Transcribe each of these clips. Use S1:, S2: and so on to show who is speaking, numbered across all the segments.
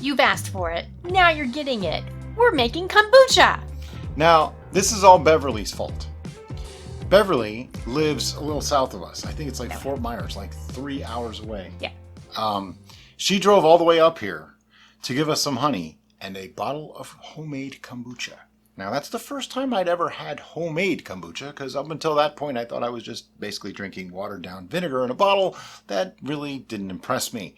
S1: You've asked for it. Now you're getting it. We're making kombucha.
S2: Now, this is all Beverly's fault. Beverly lives a little south of us. I think it's like Fort Myers, like 3 hours away.
S1: Yeah.
S2: She drove all the way up here to give us some honey and a bottle of homemade kombucha. Now, that's the first time I'd ever had homemade kombucha, because up until that point, I thought I was just basically drinking watered-down vinegar in a bottle. That really didn't impress me.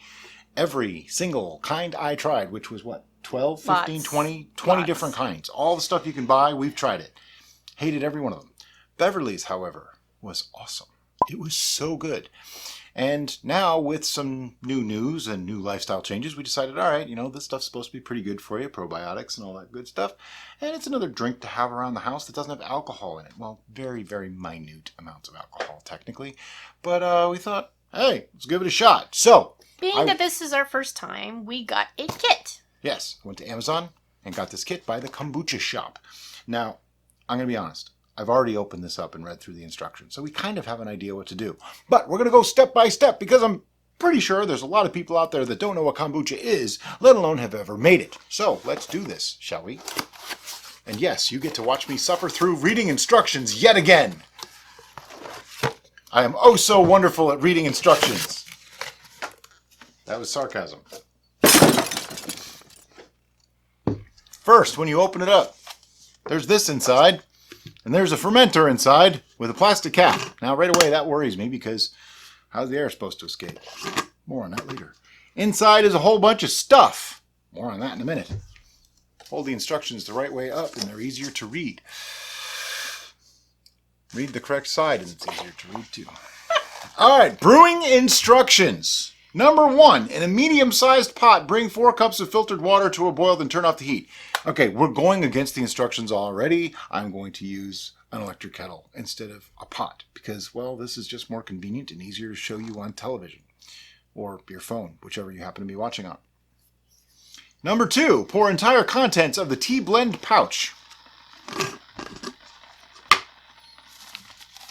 S2: Every single kind I tried, which was what, 12, 15, 20 different kinds. All the stuff you can buy, we've tried it. Hated every one of them. Beverly's, however, was awesome. It was so good. And now, with some new news and new lifestyle changes, we decided, all right, this stuff's supposed to be pretty good for you, probiotics and all that good stuff. And it's another drink to have around the house that doesn't have alcohol in it. Well, very, very minute amounts of alcohol, technically. But we thought, hey, let's give it a shot. So,
S1: being that this is our first time, we got a kit.
S2: Yes, went to Amazon and got this kit by the Kombucha shop. Now, I'm going to be honest. I've already opened this up and read through the instructions, so we kind of have an idea what to do. But we're going to go step by step, because I'm pretty sure there's a lot of people out there that don't know what kombucha is, let alone have ever made it. So let's do this, shall we? And yes, you get to watch me suffer through reading instructions yet again. I am oh so wonderful at reading instructions. That was sarcasm. First, when you open it up, there's this inside. And there's a fermenter inside with a plastic cap. Now, right away, that worries me, because how's the air supposed to escape? More on that later. Inside is a whole bunch of stuff. More on that in a minute. Hold the instructions the right way up, and they're easier to read. Read the correct side, and it's easier to read, too. All right, brewing instructions. Number 1, in a medium-sized pot, bring 4 cups of filtered water to a boil, then turn off the heat. Okay, we're going against the instructions already. I'm going to use an electric kettle instead of a pot because, well, this is just more convenient and easier to show you on television or your phone, whichever you happen to be watching on. Number 2, pour entire contents of the tea blend pouch.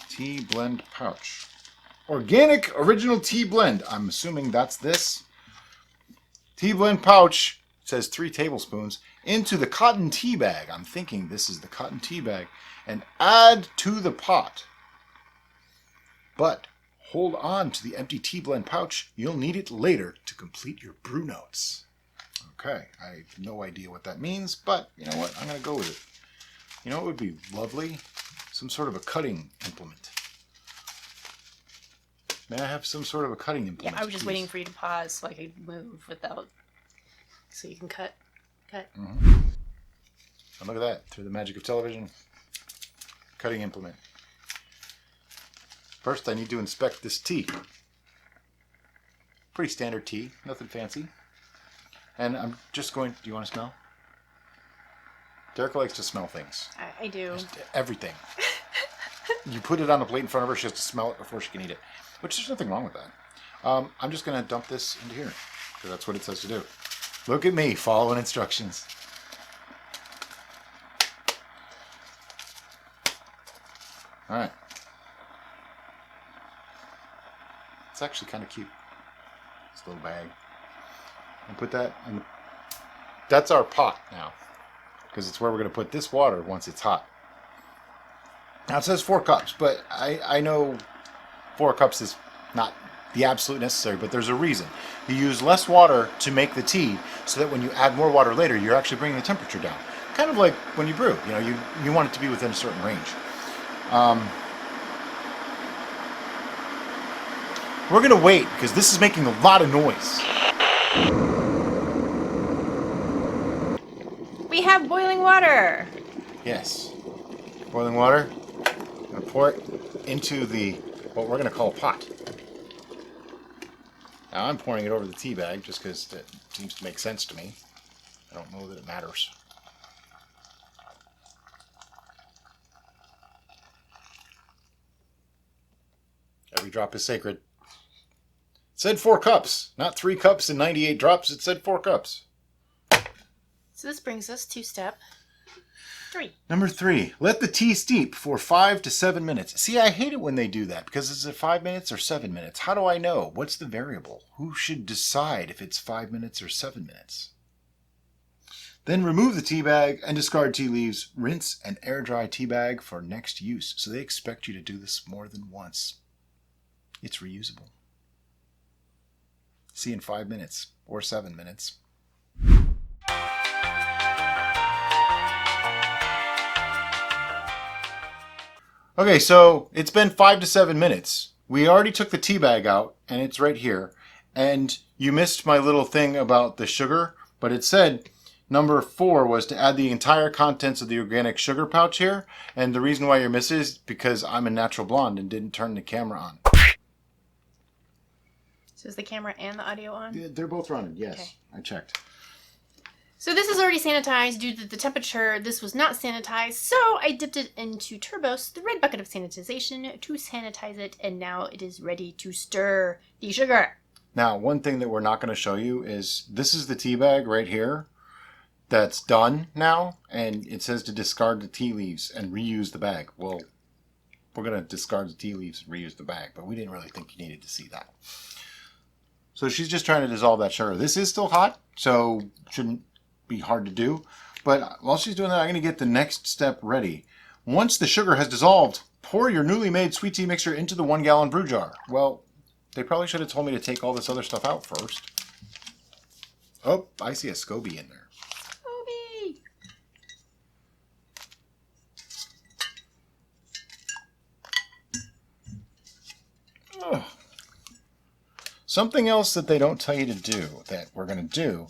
S2: Tea blend pouch. Organic original tea blend. I'm assuming that's this. Tea blend pouch, says 3 tablespoons, into the cotton tea bag. I'm thinking this is the cotton tea bag. And add to the pot. But hold on to the empty tea blend pouch. You'll need it later to complete your brew notes. Okay, I have no idea what that means, but you know what? I'm going to go with it. You know what would be lovely? Some sort of a cutting implement. May I have some sort of a cutting implement?
S1: Yeah, I was just waiting for you to pause so I could move without... So you can cut.
S2: Mm-hmm. And look at that. Through the magic of television. Cutting implement. First, I need to inspect this tea. Pretty standard tea. Nothing fancy. And I'm just going... Do you want to smell? Derek likes to smell things.
S1: I do.
S2: Just everything. You put it on a plate in front of her, she has to smell it before she can eat it. Which there's nothing wrong with that. I'm just going to dump this into here, because that's what it says to do. Look at me, following instructions. Alright. It's actually kind of cute. This little bag. And put that in the... That's our pot now, because it's where we're going to put this water once it's hot. Now it says 4 cups, but I know 4 cups is not the absolute necessary, but there's a reason. You use less water to make the tea, so that when you add more water later, you're actually bringing the temperature down. Kind of like when you brew. You want it to be within a certain range. We're going to wait, because this is making a lot of noise.
S1: We have boiling water.
S2: Yes. Boiling water. I'm going to pour it into what we're going to call a pot. Now I'm pouring it over the tea bag just because it seems to make sense to me. I don't know that it matters. Every drop is sacred. It said 4 cups, not 3 cups and 98 drops. It said 4 cups.
S1: So this brings us to step 3.
S2: Number 3, let the tea steep for 5 to 7 minutes. See, I hate it when they do that, because is it 5 minutes or 7 minutes? How do I know? What's the variable? Who should decide if it's 5 minutes or 7 minutes? Then remove the tea bag and discard tea leaves. Rinse and air dry tea bag for next use. So they expect you to do this more than once. It's reusable. See you in 5 minutes or 7 minutes. Okay, so it's been 5 to 7 minutes. We already took the tea bag out, and it's right here. And you missed my little thing about the sugar, but it said number 4 was to add the entire contents of the organic sugar pouch here. And the reason why you're missing is because I'm a natural blonde and didn't turn the camera on.
S1: So is the camera and the audio on?
S2: Yeah, they're both running, yes.
S1: Okay.
S2: I checked.
S1: So this is already sanitized due to the temperature. This was not sanitized, so I dipped it into Turbos, the red bucket of sanitization, to sanitize it, and now it is ready to stir the sugar.
S2: Now, one thing that we're not going to show you is this is the tea bag right here that's done now, and it says to discard the tea leaves and reuse the bag. Well, we're going to discard the tea leaves and reuse the bag, but we didn't really think you needed to see that. So she's just trying to dissolve that sugar. This is still hot, so shouldn't be hard to do. But while she's doing that, I'm going to get the next step ready. Once the sugar has dissolved, pour your newly made sweet tea mixture into the 1 gallon brew jar. Well, they probably should have told me to take all this other stuff out first. Oh, I see a scoby in there.
S1: Scoby!
S2: Oh. Something else that they don't tell you to do that we're going to do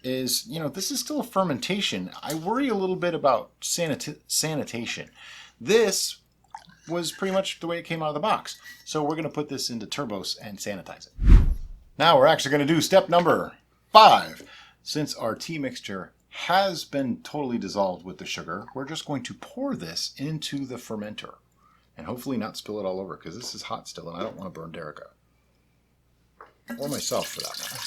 S2: is, this is still a fermentation. I worry a little bit about sanitation. This was pretty much the way it came out of the box. So we're going to put this into Turbos and sanitize it. Now we're actually going to do step number 5. Since our tea mixture has been totally dissolved with the sugar, we're just going to pour this into the fermenter. And hopefully not spill it all over, because this is hot still and I don't want to burn Derica. Or myself, for that matter.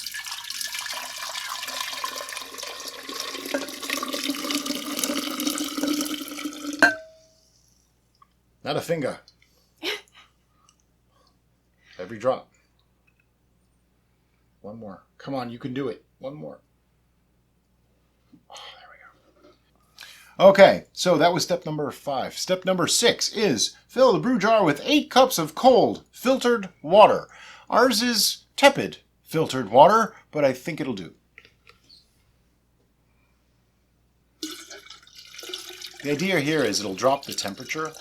S2: Not a finger. Every drop. One more. Come on, you can do it. One more. Oh, there we go. Okay, so that was step number 5. Step number 6 is fill the brew jar with 8 cups of cold, filtered water. Ours is tepid filtered water, but I think it'll do. The idea here is it'll drop the temperature,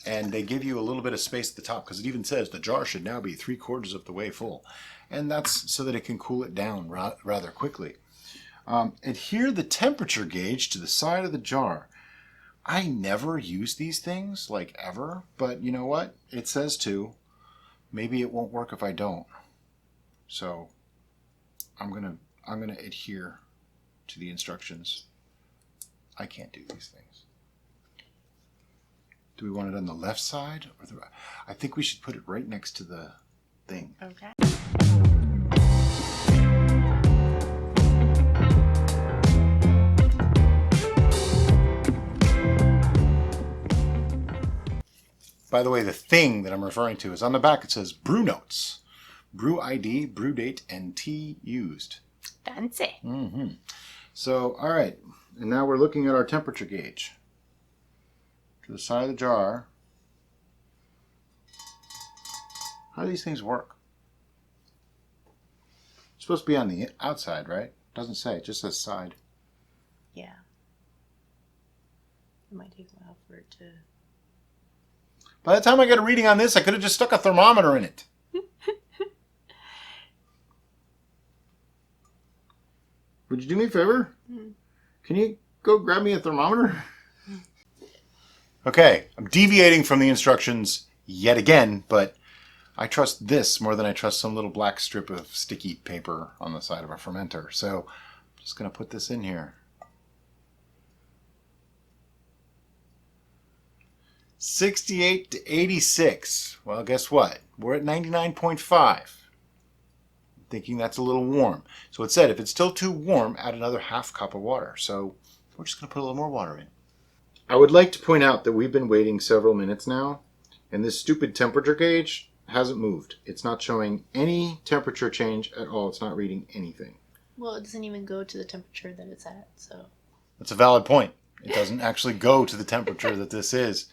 S2: and they give you a little bit of space at the top, because it even says the jar should now be 3/4 of the way full. And that's so that it can cool it down rather quickly. Adhere the temperature gauge to the side of the jar. I never use these things, like ever, but you know what? It says to. Maybe it won't work if I don't. So I'm gonna adhere to the instructions. I can't do these things. Do we want it on the left side or the right? I think we should put it right next to the thing.
S1: Okay.
S2: By the way, the thing that I'm referring to is on the back. It says brew notes, brew ID, brew date, and tea used.
S1: Fancy.
S2: Mm-hmm. So, all right. And now we're looking at our temperature gauge. To the side of the jar. How do these things work? It's supposed to be on the outside, right? Doesn't say. It just says side.
S1: Yeah. It might take a while for it to...
S2: By the time I get a reading on this, I could have just stuck a thermometer in it. Would you do me a favor? Can you go grab me a thermometer? Okay, I'm deviating from the instructions yet again, but I trust this more than I trust some little black strip of sticky paper on the side of a fermenter. So I'm just going to put this in here. 68 to 86. Well, guess what? We're at 99.5. Thinking that's a little warm. So it said if it's still too warm, add another ½ cup of water. So we're just going to put a little more water in. I would like to point out that we've been waiting several minutes now, and this stupid temperature gauge hasn't moved. It's not showing any temperature change at all. It's not reading anything.
S1: Well, it doesn't even go to the temperature that it's at, so...
S2: That's a valid point. It doesn't actually go to the temperature that this is.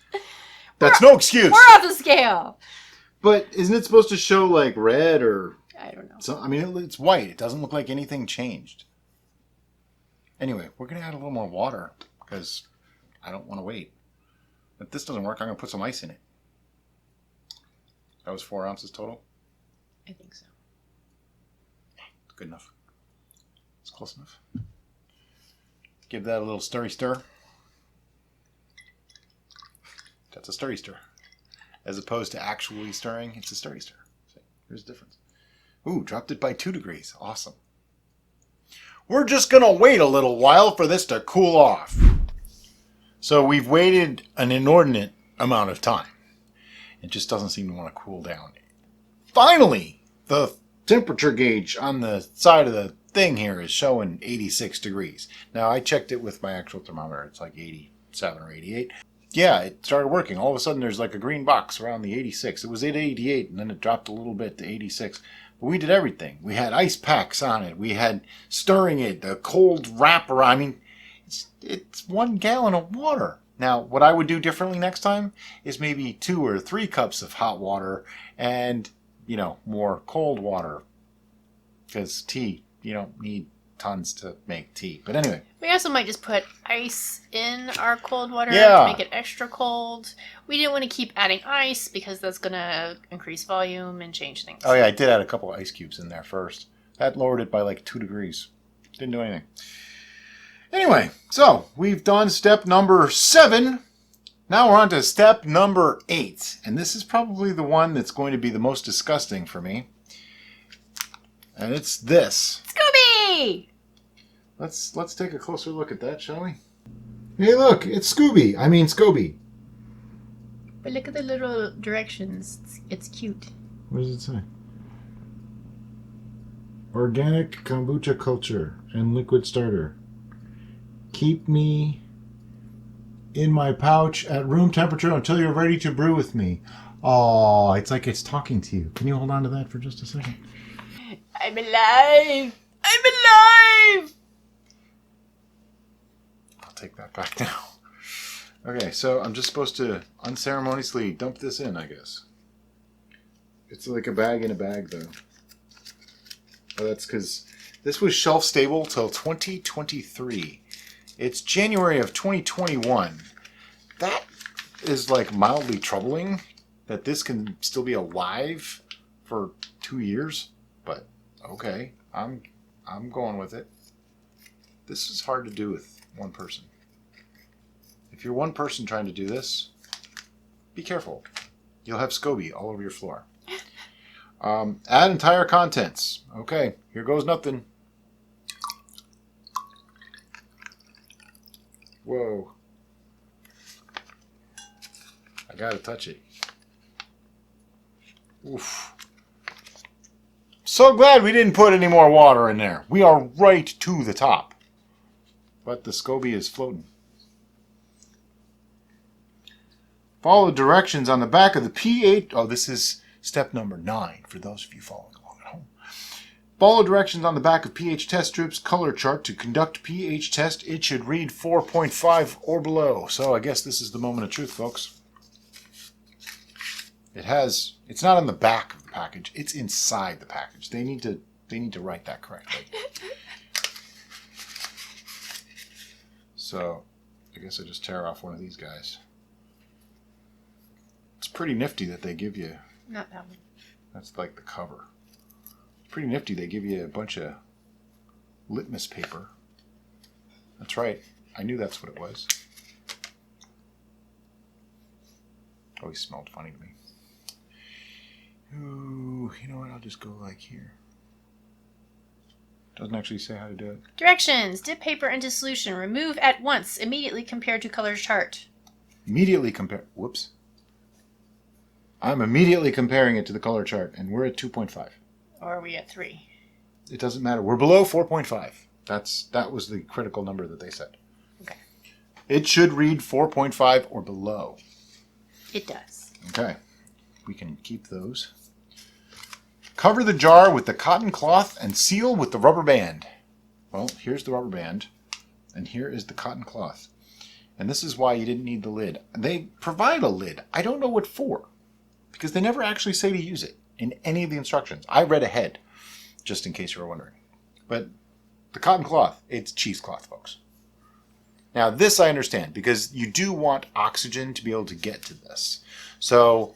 S2: That's no excuse.
S1: We're off the scale.
S2: But isn't it supposed to show like red or...
S1: I don't know.
S2: So, I mean, it's white. It doesn't look like anything changed. Anyway, we're going to add a little more water because I don't want to wait. If this doesn't work, I'm going to put some ice in it. That was 4 ounces total?
S1: I think so.
S2: Good enough. It's close enough. Give that a little stirry stir. That's a stirry stir. As opposed to actually stirring, it's a stirry stir. See, here's the difference. Ooh, dropped it by 2 degrees. Awesome. We're just going to wait a little while for this to cool off. So we've waited an inordinate amount of time. It just doesn't seem to want to cool down. Finally, the temperature gauge on the side of the thing here is showing 86 degrees. Now, I checked it with my actual thermometer. It's like 87 or 88. Yeah, it started working. All of a sudden, there's like a green box around the 86. It was at 88, and then it dropped a little bit to 86. But we did everything. We had ice packs on it. We had stirring it, the cold wrapper. I mean, it's 1 gallon of water. Now, what I would do differently next time is maybe 2 or 3 cups of hot water and, you know, more cold water. Because tea, you don't need tons to make tea. But anyway.
S1: We also might just put ice in our cold water
S2: Yeah.
S1: to make it extra cold. We didn't want to keep adding ice because that's going to increase volume and change things.
S2: Oh, yeah, I did add a couple of ice cubes in there first. That lowered it by like 2 degrees. Didn't do anything. Anyway, so we've done step number 7. Now we're on to step number 8. And this is probably the one that's going to be the most disgusting for me. And it's this.
S1: Scooby!
S2: Let's take a closer look at that, shall we? Hey, look, it's Scooby. I mean, Scoby.
S1: But look at the little directions. It's cute.
S2: What does it say? Organic kombucha culture and liquid starter. Keep me in my pouch at room temperature until you're ready to brew with me. Oh, it's like it's talking to you. Can you hold on to that for just a second?
S1: I'm alive! I'm alive!
S2: I'll take that back now. Okay, so I'm just supposed to unceremoniously dump this in, I guess. It's like a bag in a bag, though. Oh, that's because this was shelf stable till 2023. It's January of 2021. That is like mildly troubling that this can still be alive for 2 years. But okay, I'm going with it. This is hard to do with one person. If you're one person trying to do this, be careful. You'll have scoby all over your floor. Add entire contents. Okay, here goes nothing. Whoa. I gotta touch it. Oof. So glad we didn't put any more water in there. We are right to the top. But the scoby is floating. Follow directions on the back of the pH. Oh, this is step number 9 for those of you following along at home. Follow directions on the back of pH test strips color chart to conduct pH test. It should read 4.5 or below. So I guess this is the moment of truth, folks. It's not on the back of the package. It's inside the package. They need to write that correctly. So I guess I just tear off one of these guys. It's pretty nifty that they give you.
S1: Not that one.
S2: That's like the cover. Pretty nifty. They give you a bunch of litmus paper. That's right. I knew that's what it was. Always smelled funny to me. Ooh, you know what? I'll just go like here. Doesn't actually say how to do it.
S1: Directions. Dip paper into solution. Remove at once. Immediately compare to color chart.
S2: Immediately compare. Whoops. I'm immediately comparing it to the color chart, and we're at 2.5.
S1: Or are we at 3?
S2: It doesn't matter. We're below 4.5. That was the critical number that they said.
S1: Okay.
S2: It should read 4.5 or below.
S1: It does.
S2: Okay. We can keep those. Cover the jar with the cotton cloth and seal with the rubber band. Well, here's the rubber band. And here is the cotton cloth. And this is why you didn't need the lid. They provide a lid. I don't know what for, because they never actually say to use it in any of the instructions. I read ahead, just in case you were wondering. But the cotton cloth, it's cheesecloth, folks. Now, this I understand, because you do want oxygen to be able to get to this. So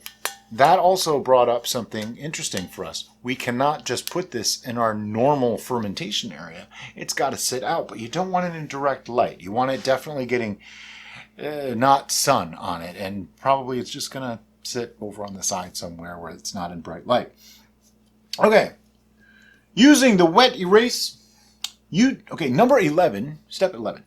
S2: that also brought up something interesting for us. We cannot just put this in our normal fermentation area. It's got to sit out, but you don't want it in direct light. You want it definitely getting not sun on it, and probably it's just going to sit over on the side somewhere where it's not in bright light. Okay. Using the wet erase, number 11, step 11.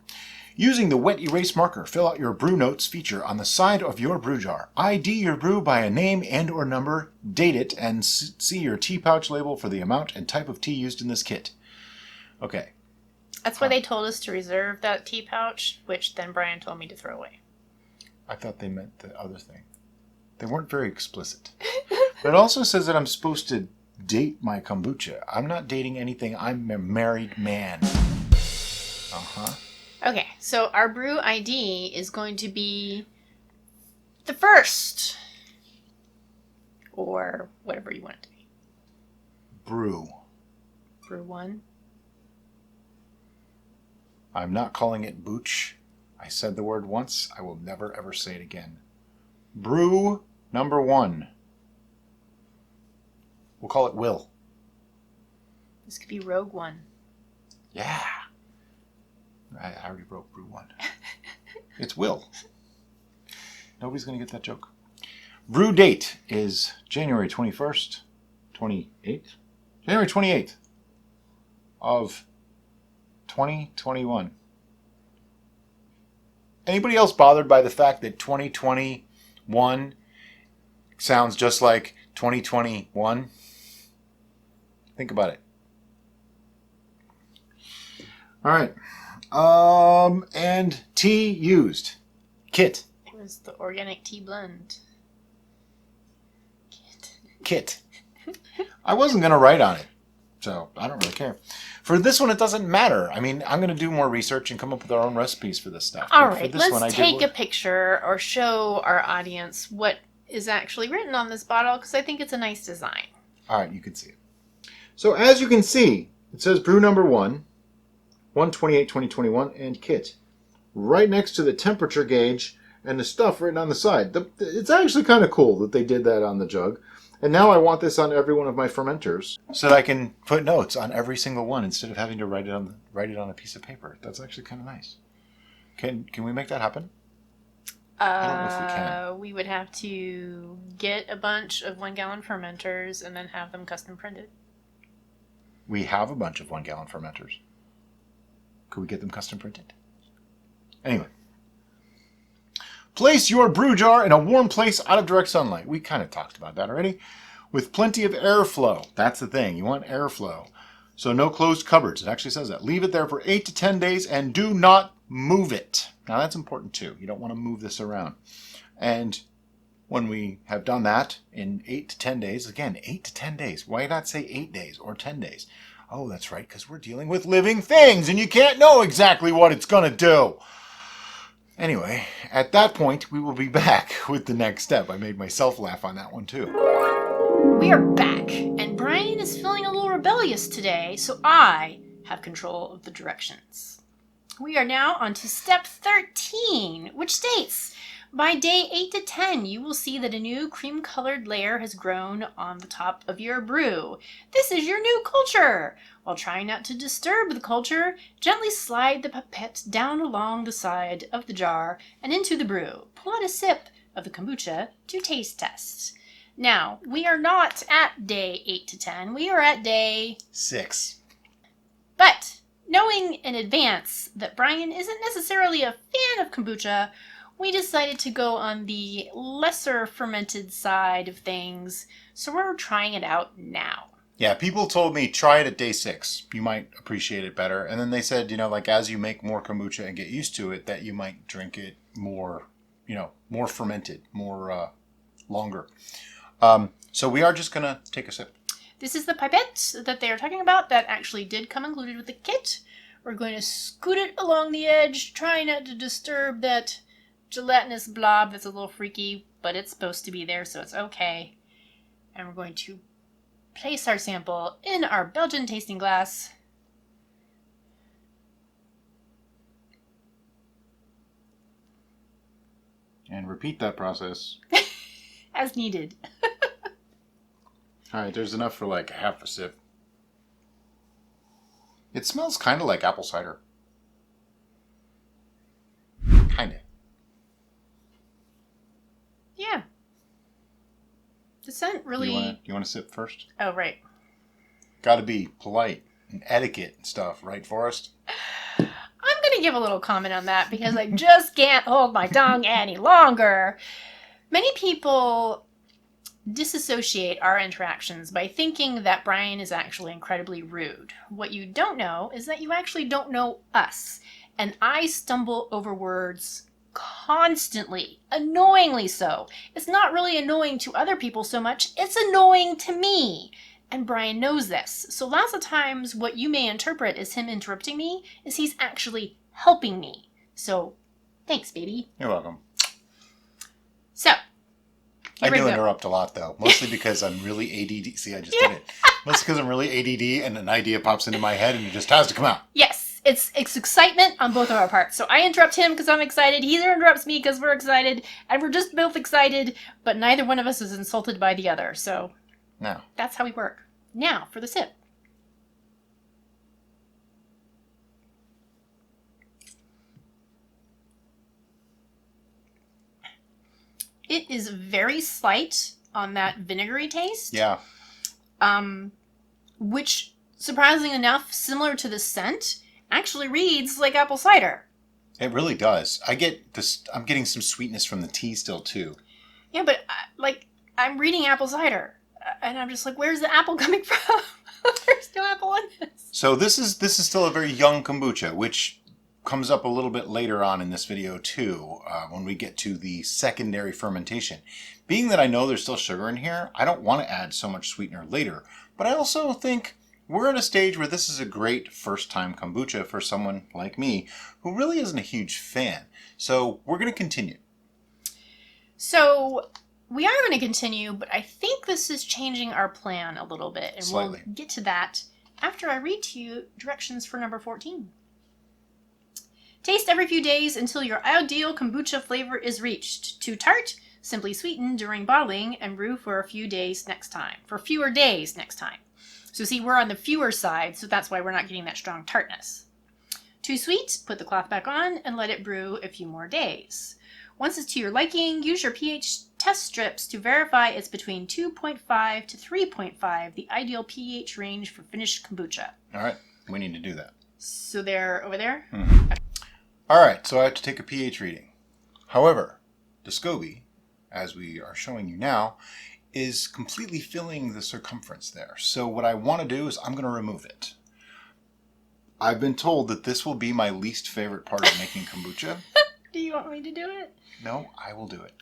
S2: Using the wet erase marker, fill out your brew notes feature on the side of your brew jar. ID your brew by a name and or number, date it, and see your tea pouch label for the amount and type of tea used in this kit. Okay.
S1: That's why they told us to reserve that tea pouch, which then Brian told me to throw away.
S2: I thought they meant the other thing. They weren't very explicit. But it also says that I'm supposed to date my kombucha. I'm not dating anything. I'm a married man. Uh-huh.
S1: Okay, so our brew ID is going to be the first, or whatever you want it to be.
S2: Brew.
S1: Brew 1.
S2: I'm not calling it booch. I said the word once. I will never ever say it again. Brew number 1. We'll call it Will.
S1: This could be Rogue 1.
S2: Yeah. I already broke Brew 1. It's Will. Nobody's going to get that joke. Brew date is January 21st, 28th? January 28th of 2021. Anybody else bothered by the fact that 2021 sounds just like 2021? Think about it. All right. And tea used. Kit.
S1: It was the organic tea blend.
S2: Kit. I wasn't going to write on it, so I don't really care. For this one, it doesn't matter. I mean, I'm going to do more research and come up with our own recipes for this stuff.
S1: All right, let's take a picture or show our audience what is actually written on this bottle, because I think it's a nice design.
S2: All right, you can see it. So as you can see, it says brew number 1, 1/28/2021, and kit. Right next to the temperature gauge and the stuff written on the side. It's actually kind of cool that they did that on the jug. And now I want this on every one of my fermenters so that I can put notes on every single one instead of having to write it on a piece of paper. That's actually kind of nice. Can we make that happen? I don't know if we can.
S1: We would have to get a bunch of 1-gallon fermenters and then have them custom printed.
S2: We have a bunch of 1-gallon fermenters. Could we get them custom printed? Anyway. Place your brew jar in a warm place out of direct sunlight. We kind of talked about that already. With plenty of airflow. That's the thing. You want airflow. So no closed cupboards. It actually says that. Leave it there for 8 to 10 days and do not move it. Now that's important too. You don't want to move this around. And when we have done that in 8 to 10 days, again, 8 to 10 days. Why not say 8 days or 10 days? Oh, that's right, because we're dealing with living things and you can't know exactly what it's going to do. Anyway, at that point, we will be back with the next step. I made myself laugh on that one, too.
S1: We are back, and Brian is feeling a little rebellious today, so I have control of the directions. We are now on to step 13, which states, by day 8 to 10, you will see that a new cream-colored layer has grown on the top of your brew. This is your new culture. While trying not to disturb the culture, gently slide the pipette down along the side of the jar and into the brew. Pull out a sip of the kombucha to taste test. Now, we are not at day 8 to 10. We are at day
S2: 6.
S1: But knowing in advance that Brian isn't necessarily a fan of kombucha, we decided to go on the lesser fermented side of things, so we're trying it out now.
S2: Yeah, people told me try it at day 6. You might appreciate it better. And then they said, like as you make more kombucha and get used to it, that you might drink it more, more fermented, more longer. So we are just going to take a sip.
S1: This is the pipette that they are talking about that actually did come included with the kit. We're going to scoot it along the edge, trying not to disturb that gelatinous blob that's a little freaky, but it's supposed to be there, so it's okay. And we're going to place our sample in our Belgian tasting glass.
S2: And repeat that process.
S1: As needed.
S2: Alright, there's enough for like half a sip. It smells kind of like apple cider. Kind of.
S1: Yeah. The scent really...
S2: You want to sip first?
S1: Oh, right.
S2: Gotta be polite and etiquette and stuff, right, Forrest?
S1: I'm going to give a little comment on that because I just can't hold my tongue any longer. Many people disassociate our interactions by thinking that Brian is actually incredibly rude. What you don't know is that you actually don't know us. And I stumble over words constantly, annoyingly so. It's not really annoying to other people so much, it's annoying to me. And Brian knows this. So lots of times what you may interpret as him interrupting me is he's actually helping me. So thanks, baby.
S2: You're welcome.
S1: So,
S2: I do interrupt a lot, though. Mostly because I'm really ADD. See, I just did it. Mostly because I'm really ADD and an idea pops into my head and it just has to come out.
S1: Yes, it's excitement on both of our parts. So I interrupt him because I'm excited. He interrupts me because we're excited. And we're just both excited, but neither one of us is insulted by the other. So
S2: No.
S1: that's how we work. Now, for the sip. It is very slight on that vinegary taste.
S2: Yeah.
S1: Which, surprisingly enough, similar to the scent, actually reads like apple cider.
S2: It really does. I get this. I'm getting some sweetness from the tea still, too.
S1: Yeah, but, I'm reading apple cider. And I'm just like, where's the apple coming from? There's no apple in this.
S2: So this is still a very young kombucha, which comes up a little bit later on in this video too, when we get to the secondary fermentation. Being that I know there's still sugar in here, I don't want to add so much sweetener later, but I also think we're at a stage where this is a great first-time kombucha for someone like me who really isn't a huge fan. So we're going to continue.
S1: So we are going to continue, but I think this is changing our plan a little bit, and
S2: Slightly.
S1: we'll get to that after I read to you directions for number 14. Taste every few days until your ideal kombucha flavor is reached. Too tart? Simply sweeten during bottling and brew for a few days next time. For fewer days next time. So see, we're on the fewer side, so that's why we're not getting that strong tartness. Too sweet? Put the cloth back on and let it brew a few more days. Once it's to your liking, use your pH test strips to verify it's between 2.5 to 3.5, the ideal pH range for finished kombucha.
S2: All right, we need to do that.
S1: So they're over there?
S2: Mm-hmm. All right, so I have to take a pH reading. However, the scoby, as we are showing you now, is completely filling the circumference there. So what I want to do is I'm going to remove it. I've been told that this will be my least favorite part of making kombucha.
S1: Do you want me to do it?
S2: No, I will do it.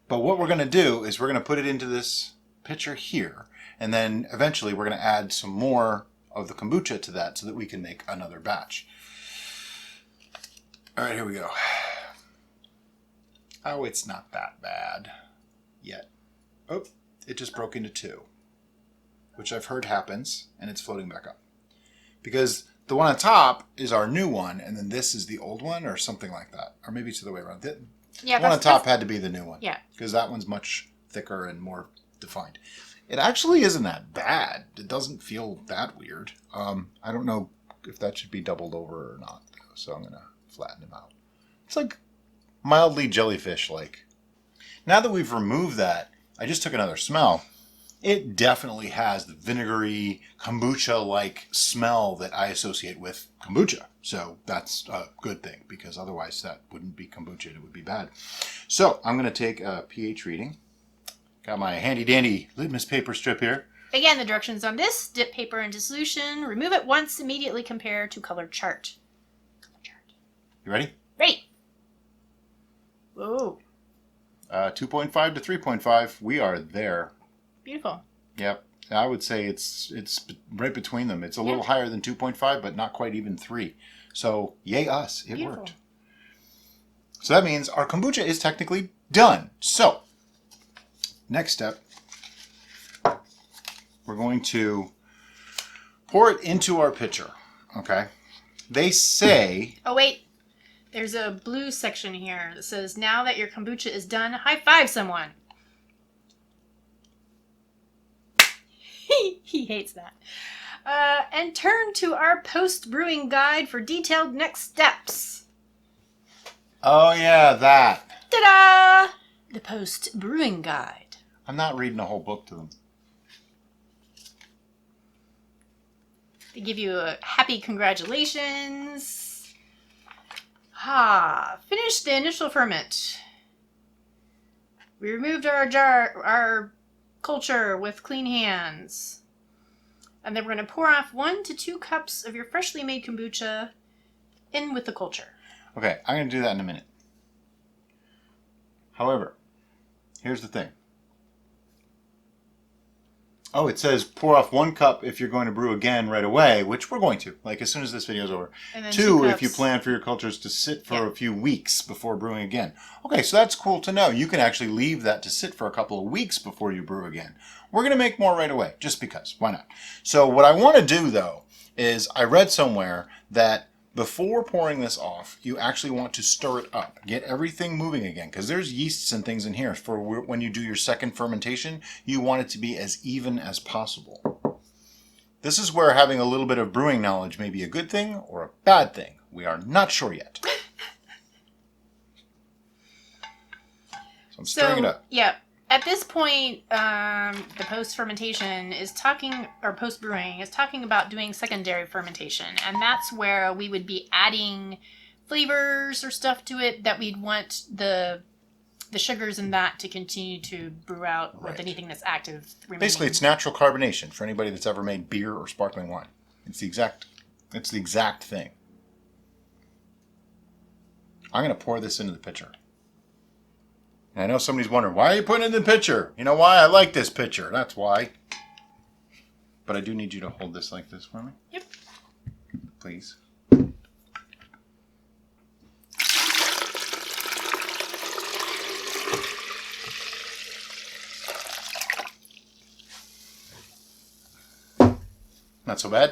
S2: But what we're going to do is we're going to put it into this pitcher here, and then eventually we're going to add some more of the kombucha to that so that we can make another batch. All right, here we go. Oh, it's not that bad yet. Oh, it just broke into two, which I've heard happens, and it's floating back up. Because the one on top is our new one, and then this is the old one, or something like that. Or maybe it's the other way around. The one on top had to be the new one.
S1: Yeah.
S2: Because that one's much thicker and more defined. It actually isn't that bad. It doesn't feel that weird. I don't know if that should be doubled over or not, though, so I'm going to flatten him out. It's like mildly jellyfish-like. Now that we've removed that, I just took another smell. It definitely has the vinegary, kombucha-like smell that I associate with kombucha. So that's a good thing, because otherwise that wouldn't be kombucha, it would be bad. So I'm going to take a pH reading. Got my handy-dandy litmus paper strip here.
S1: Again, the directions on this: dip paper into solution, remove it once, immediately compare to color chart.
S2: You ready?
S1: Ready. Whoa.
S2: 2.5 to 3.5. We are there.
S1: Beautiful.
S2: Yep. I would say it's right between them. It's a little higher than 2.5, but not quite even 3. So, yay us. It
S1: Beautiful.
S2: worked. So that means our kombucha is technically done. So, next step, we're going to pour it into our pitcher. Okay? They say...
S1: Oh, wait. There's a blue section here that says, now that your kombucha is done, high five someone. He hates that. And turn to our post-brewing guide for detailed next steps.
S2: Oh, yeah, that.
S1: Ta-da! The post-brewing guide.
S2: I'm not reading a whole book to them.
S1: They give you a happy congratulations. Finished the initial ferment. We removed our culture with clean hands. And then we're going to pour off 1 to 2 cups of your freshly made kombucha in with the culture.
S2: Okay, I'm going to do that in a minute. However, here's the thing. Oh, it says pour off 1 cup if you're going to brew again right away, which we're going to, like as soon as this video is over.
S1: And then
S2: 2
S1: 2
S2: if you
S1: cups.
S2: plan for your cultures to sit for a few weeks before brewing again. Okay, so that's cool to know. You can actually leave that to sit for a couple of weeks before you brew again. We're going to make more right away, just because. Why not? So what I want to do, though, is I read somewhere that before pouring this off, you actually want to stir it up. Get everything moving again, because there's yeasts and things in here. For when you do your second fermentation, you want it to be as even as possible. This is where having a little bit of brewing knowledge may be a good thing or a bad thing. We are not sure yet. So I'm stirring it up.
S1: Yeah. At this point, the post-fermentation is talking, or post-brewing is talking about doing secondary fermentation. And that's where we would be adding flavors or stuff to it that we'd want the sugars in that to continue to brew out with anything that's active remaining.
S2: Basically, it's natural carbonation for anybody that's ever made beer or sparkling wine. It's the exact thing. I'm going to pour this into the pitcher. And I know somebody's wondering, why are you putting it in the pitcher? You know why? I like this pitcher. That's why. But I do need you to hold this like this for me.
S1: Yep.
S2: Please. Not so bad.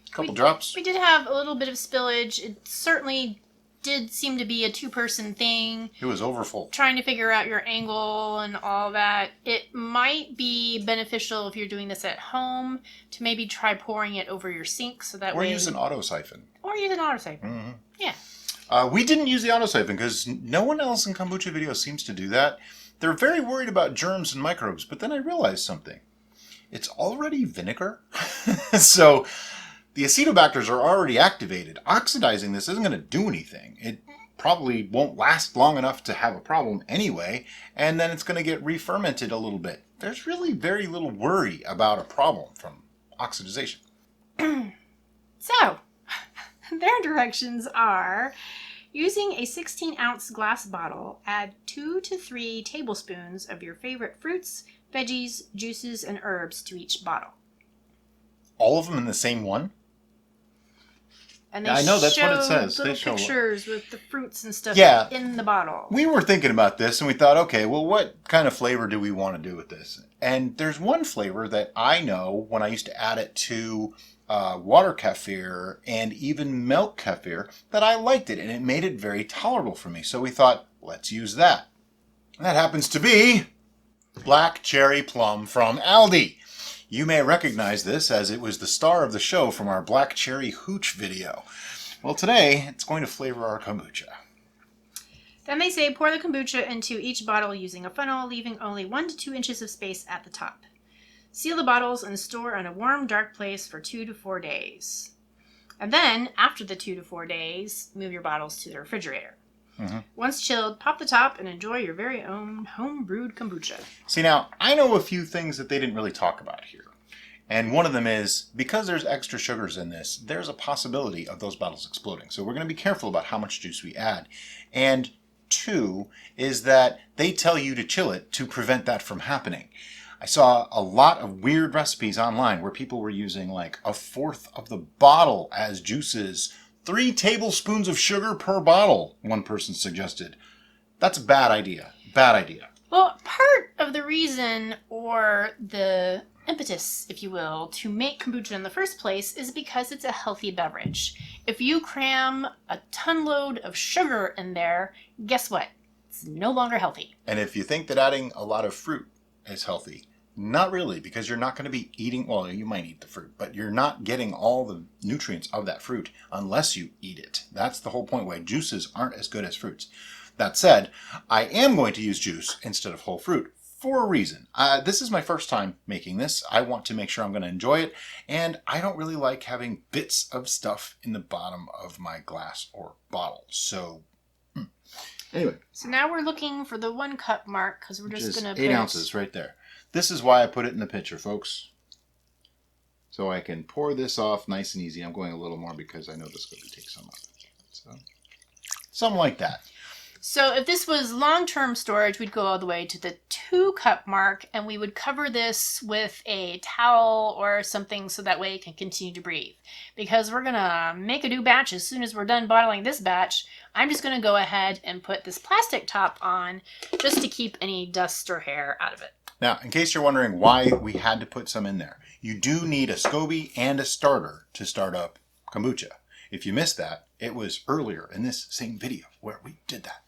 S2: A couple drops.
S1: We did have a little bit of spillage. It certainly did seem to be a 2-person thing.
S2: It was overfull.
S1: Trying to figure out your angle and all that. It might be beneficial if you're doing this at home to maybe try pouring it over your sink so that way...
S2: Or use an auto siphon.
S1: Or use an auto siphon.
S2: Mm-hmm.
S1: Yeah.
S2: We didn't use the auto siphon because no one else in kombucha videos seems to do that. They're very worried about germs and microbes, but then I realized something. It's already vinegar. So the acetobacters are already activated. Oxidizing this isn't going to do anything. It probably won't last long enough to have a problem anyway, and then it's going to get re-fermented a little bit. There's really very little worry about a problem from oxidization.
S1: So, their directions are... Using a 16-ounce glass bottle, add 2 to 3 tablespoons of your favorite fruits, veggies, juices, and herbs to each bottle.
S2: All of them in the same one?
S1: And they
S2: I know, that's what it says.
S1: Little
S2: They show
S1: pictures with the fruits and stuff in the bottle.
S2: We were thinking about this, and we thought, okay, well, what kind of flavor do we want to do with this? And there's one flavor that I know when I used to add it to water kefir and even milk kefir that I liked it, and it made it very tolerable for me. So we thought, let's use that. And that happens to be Black Cherry Plum from Aldi. You may recognize this as it was the star of the show from our Black Cherry Hooch video. Well, today, it's going to flavor our kombucha.
S1: Then they say pour the kombucha into each bottle using a funnel, leaving only 1 to 2 inches of space at the top. Seal the bottles and store in a warm, dark place for 2 to 4 days. And then, after the 2 to 4 days, move your bottles to the refrigerator. Mm-hmm. Once chilled, pop the top and enjoy your very own home-brewed kombucha.
S2: See, now, I know a few things that they didn't really talk about here. And one of them is, because there's extra sugars in this, there's a possibility of those bottles exploding. So we're going to be careful about how much juice we add. And 2 is that they tell you to chill it to prevent that from happening. I saw a lot of weird recipes online where people were using like a fourth of the bottle as juices. 3 tablespoons of sugar per bottle, one person suggested. That's a bad idea. Bad idea.
S1: Well, part of the reason, or the impetus, if you will, to make kombucha in the first place is because it's a healthy beverage. If you cram a ton load of sugar in there, guess what? It's no longer healthy.
S2: And if you think that adding a lot of fruit is healthy, not really, because you're not going to be eating, well, you might eat the fruit, but you're not getting all the nutrients of that fruit unless you eat it. That's the whole point why juices aren't as good as fruits. That said, I am going to use juice instead of whole fruit for a reason. This is my first time making this. I want to make sure I'm going to enjoy it, and I don't really like having bits of stuff in the bottom of my glass or bottle. So, anyway.
S1: So now we're looking for the 1 cup mark because we're just going to put
S2: 8 ounces right there. This is why I put it in the pitcher, folks. So I can pour this off nice and easy. I'm going a little more because I know this is going to take some of it. So, something like that.
S1: So if this was long-term storage, we'd go all the way to the 2 cup mark, and we would cover this with a towel or something so that way it can continue to breathe. Because we're going to make a new batch as soon as we're done bottling this batch. I'm just going to go ahead and put this plastic top on just to keep any dust or hair out of it.
S2: Now, in case you're wondering why we had to put some in there, you do need a SCOBY and a starter to start up kombucha. If you missed that, it was earlier in this same video where we did that.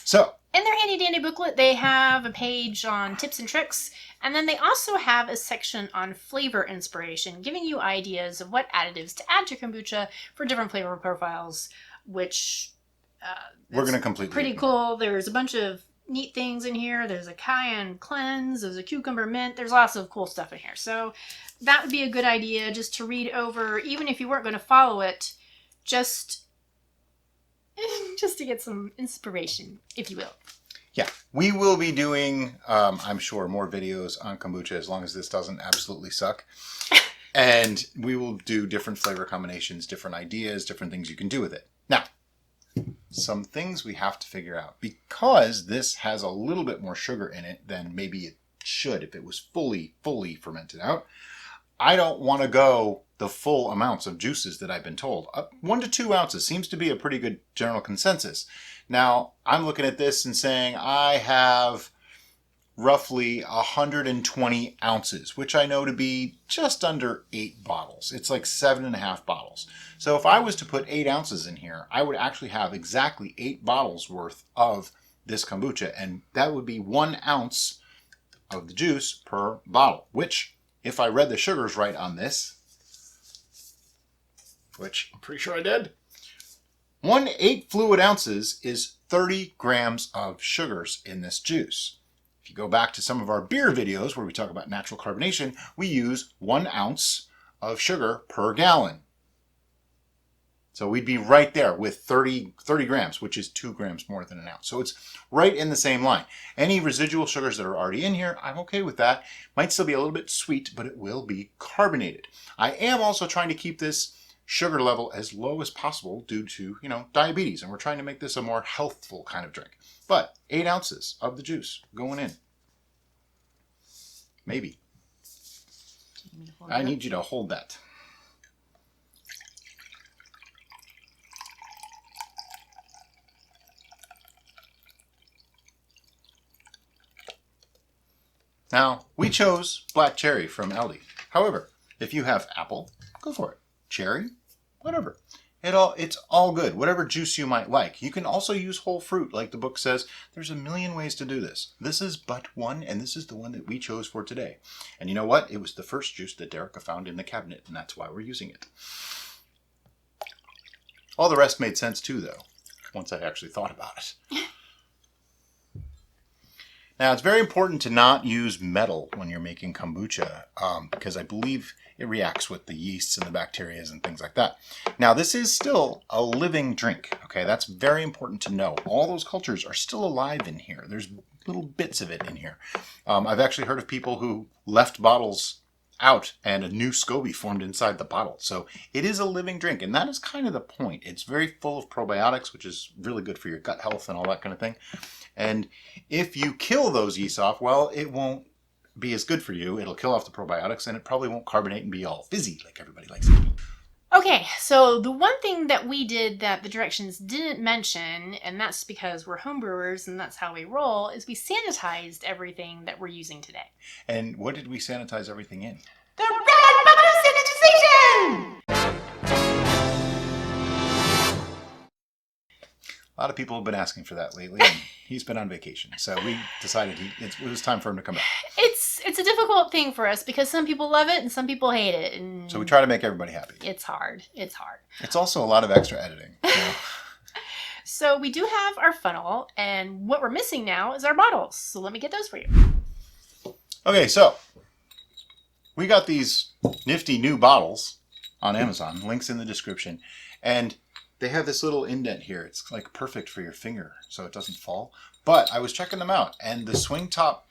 S2: So,
S1: in their handy dandy booklet, they have a page on tips and tricks, and then they also have a section on flavor inspiration, giving you ideas of what additives to add to kombucha for different flavor profiles, which
S2: we're going to completely
S1: pretty cool. There's a bunch of neat things in here. There's a cayenne cleanse, there's a cucumber mint, there's lots of cool stuff in here. So that would be a good idea just to read over, even if you weren't going to follow it, just to get some inspiration, if you will.
S2: Yeah, we will be doing, I'm sure, more videos on kombucha as long as this doesn't absolutely suck. And we will do different flavor combinations, different ideas, different things you can do with it. Now, some things we have to figure out. Because this has a little bit more sugar in it than maybe it should if it was fully fermented out, I don't want to go the full amounts of juices that I've been told. 1 to 2 ounces seems to be a pretty good general consensus. Now, I'm looking at this and saying I have roughly 120 ounces, which I know to be just under 8 bottles. It's like 7.5 bottles. So if I was to put 8 ounces in here, I would actually have exactly 8 bottles worth of this kombucha, and that would be 1 ounce of the juice per bottle, which, if I read the sugars right on this, which I'm pretty sure I did, 1/8 fluid ounces is 30 grams of sugars in this juice. If you go back to some of our beer videos where we talk about natural carbonation, we use 1 ounce of sugar per gallon. So we'd be right there with 30 grams, which is 2 grams more than an ounce. So it's right in the same line. Any residual sugars that are already in here, I'm okay with that. Might still be a little bit sweet, but it will be carbonated. I am also trying to keep this sugar level as low as possible due to, diabetes. And we're trying to make this a more healthful kind of drink. But 8 ounces of the juice going in. Maybe. I need you to hold that. Now, we chose black cherry from Aldi. However, if you have apple, go for it. Cherry, whatever. It's all good. Whatever juice you might like. You can also use whole fruit, like the book says. There's a million ways to do this. This is but one, and this is the one that we chose for today. And you know what? It was the first juice that Derica found in the cabinet, and that's why we're using it. All the rest made sense too, though, once I actually thought about it. Now, it's very important to not use metal when you're making kombucha because I believe it reacts with the yeasts and the bacteria and things like that. Now, this is still a living drink, okay? That's very important to know. All those cultures are still alive in here. There's little bits of it in here. I've actually heard of people who left bottles out and a new SCOBY formed inside the bottle. So it is a living drink, and that is kind of the point. It's very full of probiotics, which is really good for your gut health and all that kind of thing. And if you kill those yeasts off, well, it won't be as good for you. It'll kill off the probiotics, and it probably won't carbonate and be all fizzy like everybody likes it.
S1: Okay, so the one thing that we did that the directions didn't mention, and that's because we're homebrewers and that's how we roll, is we sanitized everything that we're using today.
S2: And what did we sanitize everything in?
S1: The red bucket of sanitization!
S2: A lot of people have been asking for that lately, and he's been on vacation. So we decided it was time for him to come back.
S1: It's a difficult thing for us because some people love it and some people hate it. And
S2: so we try to make everybody happy.
S1: It's hard. It's hard.
S2: It's also a lot of extra editing. You know?
S1: So we do have our funnel, and what we're missing now is our bottles. So let me get those for you.
S2: Okay, so we got these nifty new bottles on Amazon. Links in the description. And they have this little indent here. It's like perfect for your finger so it doesn't fall. But I was checking them out, and the swing top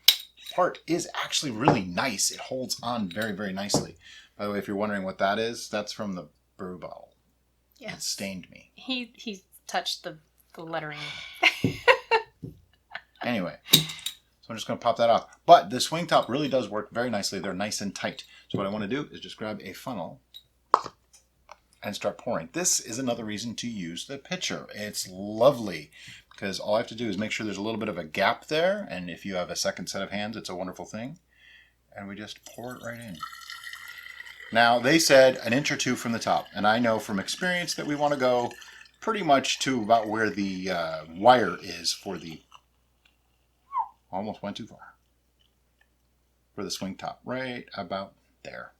S2: part is actually really nice. It holds on very, very nicely. By the way, if you're wondering what that is, that's from the brew bottle.
S1: Yeah.
S2: It stained me.
S1: He touched the lettering.
S2: Anyway, so I'm just going to pop that off. But the swing top really does work very nicely. They're nice and tight. So what I want to do is just grab a funnel and start pouring. This is another reason to use the pitcher. It's lovely because all I have to do is make sure there's a little bit of a gap there, and if you have a second set of hands, it's a wonderful thing. And we just pour it right in. Now, they said an inch or two from the top, and I know from experience that we want to go pretty much to about where the wire is for the... Almost went too far. For the swing top, right about there.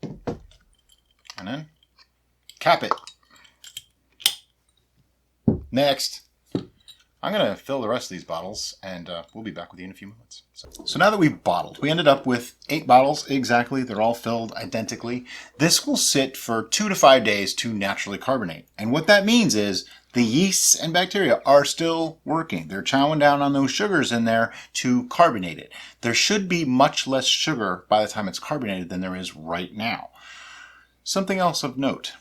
S2: And then cap it. Next, I'm going to fill the rest of these bottles, and we'll be back with you in a few moments. So now that we've bottled, we ended up with 8 bottles exactly. They're all filled identically. This will sit for 2 to 5 days to naturally carbonate. And what that means is the yeasts and bacteria are still working. They're chowing down on those sugars in there to carbonate it. There should be much less sugar by the time it's carbonated than there is right now. Something else of note.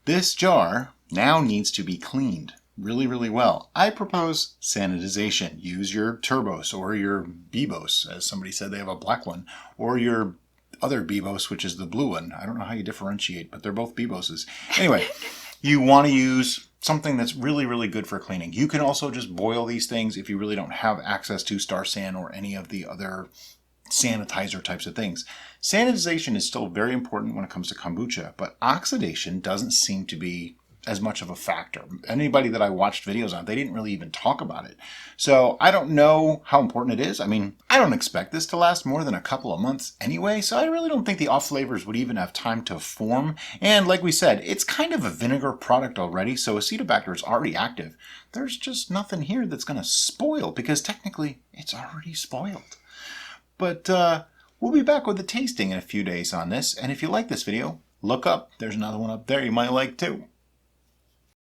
S2: This jar now needs to be cleaned really, really well. I propose sanitization. Use your Turbos or your Bebos, as somebody said they have a black one, or your other Bebos, which is the blue one. I don't know how you differentiate, but they're both Beboses. Anyway, you want to use something that's really, really good for cleaning. You can also just boil these things if you really don't have access to Star San or any of the other sanitizer types of things. Sanitization is still very important when it comes to kombucha, but oxidation doesn't seem to be as much of a factor. Anybody that I watched videos on, they didn't really even talk about it. So I don't know how important it is. I mean, I don't expect this to last more than a couple of months anyway, so I really don't think the off flavors would even have time to form. And like we said, it's kind of a vinegar product already, so Acetobacter is already active. There's just nothing here that's going to spoil, because technically it's already spoiled. But we'll be back with the tasting in a few days on this, and if you like this video, look up. There's another one up there you might like too.